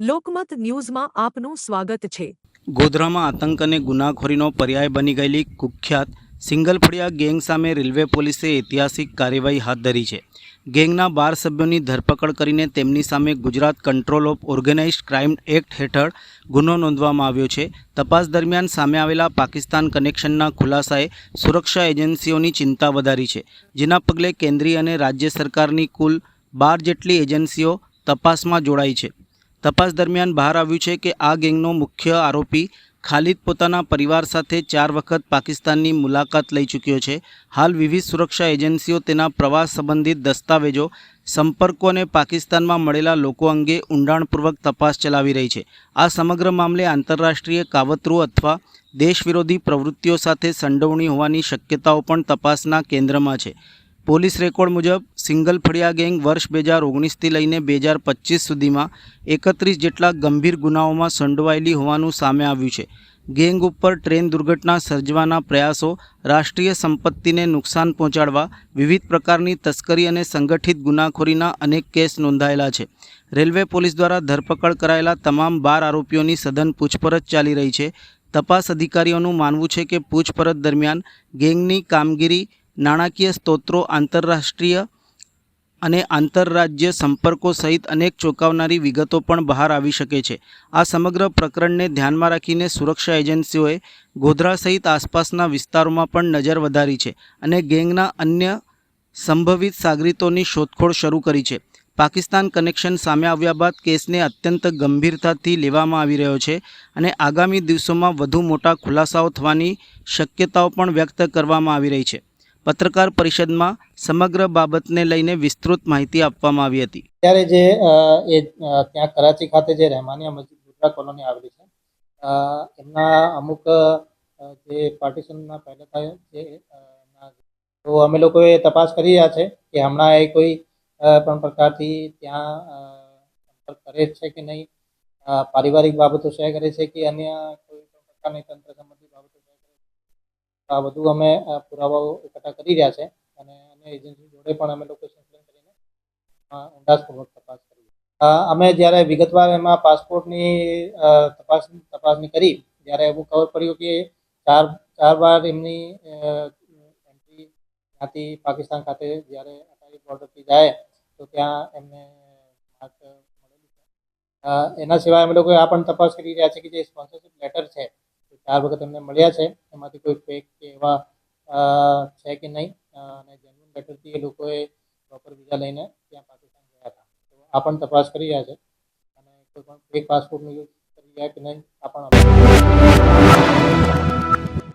લોકમત ન્યૂઝમાં આપનું સ્વાગત છે। ગોધરામાં આતંક અને ગુનાખોરીનો પર્યાય બની ગયેલી કુખ્યાત સિંગલફળિયા ગેંગ સામે રેલવે પોલીસે ઐતિહાસિક કાર્યવાહી હાથ ધરી છે। ગેંગના 12 સભ્યોની ધરપકડ કરીને તેમની સામે Gujarat control of organised crime act હેઠળ ગુનો નોંધવામાં આવ્યો છે। તપાસ દરમિયાન સામે આવેલા પાકિસ્તાન કનેક્શનના ખુલાસાએ સુરક્ષા એજન્સીઓની ચિંતા વધારી છે, જેના પગલે કેન્દ્રીય અને રાજ્ય સરકારની કુલ 12 જેટલી એજન્સીઓ તપાસમાં જોડાઈ છે। તપાસ દરમિયાન બહાર આવ્યું છે કે આ ગેંગનો મુખ્ય આરોપી ખાલિદ પોતાના પરિવાર સાથે 4 વખત પાકિસ્તાનની મુલાકાત લઈ ચૂક્યો છે। હાલ વિવિધ સુરક્ષા એજન્સીઓ તેના પ્રવાસ સંબંધિત દસ્તાવેજો, સંપર્કો અને પાકિસ્તાનમાં મળેલા લોકો અંગે ઊંડાણપૂર્વક તપાસ ચલાવી રહી છે। આ સમગ્ર મામલે આંતરરાષ્ટ્રીય કાવતરું અથવા દેશ વિરોધી પ્રવૃત્તિઓ સાથે સંડોવણી હોવાની શક્યતાઓ પણ તપાસના કેન્દ્રમાં છે। પોલીસ રેકોર્ડ મુજબ સિંગલફળિયા ગેંગ વર્ષ 2019થી લઈને 2025 સુધીમાં 31 જેટલા ગંભીર ગુનાઓમાં સંડોવાયેલી હોવાનું સામે આવ્યું છે। ગેંગ ઉપર ટ્રેન દુર્ઘટના સર્જવાના પ્રયાસો, રાષ્ટ્રીય સંપત્તિને નુકસાન પહોંચાડવા, વિવિધ પ્રકારની તસ્કરી અને સંગઠિત ગુનાખોરીના અનેક કેસ નોંધાયેલા છે। રેલવે પોલીસ દ્વારા ધરપકડ કરાયેલા તમામ 12 આરોપીઓની સઘન પૂછપરછ ચાલી રહી છે। તપાસ અધિકારીઓનું માનવું છે કે પૂછપરછ દરમિયાન ગેંગની કામગીરી, નાણાકીય સ્ત્રોતો, આંતરરાષ્ટ્રીય અને આંતરરાજ્ય સંપર્કો સહિત અનેક ચોંકાવનારી વિગતો પણ બહાર આવી શકે છે। આ સમગ્ર પ્રકરણને ધ્યાનમાં રાખીને સુરક્ષા એજન્સીઓએ ગોધરા સહિત આસપાસના વિસ્તારોમાં પણ નજર વધારી છે અને ગેંગના અન્ય સંભવિત સાગરીતોની શોધખોળ શરૂ કરી છે। પાકિસ્તાન કનેક્શન સામે આવ્યા બાદ કેસને અત્યંત ગંભીરતાથી લેવામાં આવી રહ્યો છે અને આગામી દિવસોમાં વધુ મોટા ખુલાસાઓ થવાની શક્યતાઓ પણ વ્યક્ત કરવામાં આવી રહી છે। પત્રકાર પરિષદમાં સમગ્ર બાબતને લઈને વિસ્તૃત માહિતી આપવામાં આવી હતી। ત્યારે જે ત્યાં કરાચી ખાતે જે રહેમાનિયા મસ્જિદ ગોધરા કોલોની આવેલી છે, એમના અમુક જે પાર્ટીશનના પહેલા થાય છે, તો અમે લોકોએ તપાસ કરી રહ્યા છે કે હમણાં એ કોઈ પણ પ્રકારથી ત્યાં સંપર્ક કરે છે કે નહીં, પારિવારિક બાબતો શેર કરે છે કે અન્ય કોઈ પણ પ્રકારની તંત્ર સંબંધિત બાબતો શેર કરે છે। આ બધું અમે પુરાવાઓ એકઠા કરી રહ્યા છે અને અન્ય એજન્સી જોડે પણ અમે લોકો સંકલન કરીને ઊંડાણપૂર્વક તપાસ કરી। અમે જ્યારે વિગતવાર એમાં પાસપોર્ટની તપાસણી કરી, જ્યારે એવું ખબર પડ્યું કે ચાર વાર એમની એન્ટ્રી ત્યાંથી પાકિસ્તાન ખાતે જ્યારે અટારી બોર્ડરથી જાય તો ત્યાં એમને માર્ક મળેલું છે। એના સિવાય અમે લોકો આ પણ તપાસ કરી રહ્યા છે કે જે સ્પોન્સરશિપ લેટર છે 4 વખત એમને મળ્યા છે, એમાંથી કોઈ ફેક કે એવા છે કે નહીં, અને જેન્યુઇન લેટરથી એ લોકોએ પ્રોપર વિઝા લઈને ત્યાં પાકિસ્તાન ગયા હતા, તો આ પણ તપાસ કરી રહ્યા છે અને કોઈ પણ ફેક પાસપોર્ટનો યુઝ કરી રહ્યા કે નહીં આ પણ